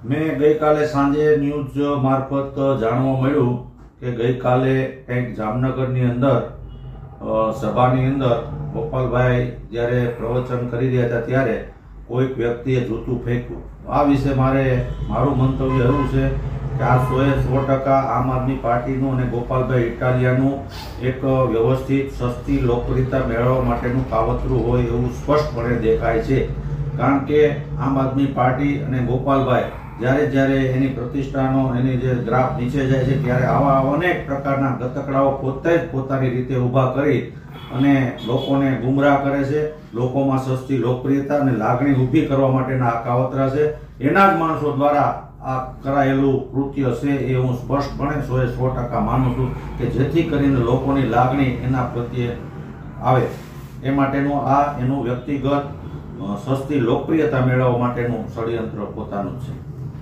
મેં ગઈકાલે સાંજે ન્યૂઝ મારફત જાણવા મળ્યું કે ગઈકાલે કંઈક જામનગરની અંદર સભાની અંદર ગોપાલભાઈ જ્યારે પ્રવચન કરી રહ્યા હતા ત્યારે કોઈક વ્યક્તિએ જૂતું ફેંક્યું. આ વિશે મારું મંતવ્ય એવું છે કે આ 100% આમ આદમી પાર્ટીનું અને ગોપાલભાઈ ઇટાલિયાનું એક વ્યવસ્થિત સસ્તી લોકપ્રિયતા મેળવવા માટેનું કાવતરું હોય એવું સ્પષ્ટપણે દેખાય છે. કારણ કે આમ આદમી પાર્ટી અને ગોપાલભાઈ જ્યારે એની પ્રતિષ્ઠાનો એની જે ગ્રાફ નીચે જાય છે ત્યારે આવા અનેક પ્રકારના ગતકડાઓ પોતે જ પોતાની રીતે ઊભા કરી અને લોકોને ગુમરાહ કરે છે. લોકોમાં સસ્તી લોકપ્રિયતા અને લાગણી ઊભી કરવા માટેના આ કાવતરા છે. એના જ માણસો દ્વારા આ કરાયેલું કૃત્ય છે એ હું સ્પષ્ટપણે 100% માનું છું કે જેથી કરીને લોકોની લાગણી એના પ્રત્યે આવે એ માટેનું એનું વ્યક્તિગત સસ્તી લોકપ્રિયતા મેળવવા માટેનું ષડયંત્ર પોતાનું છે.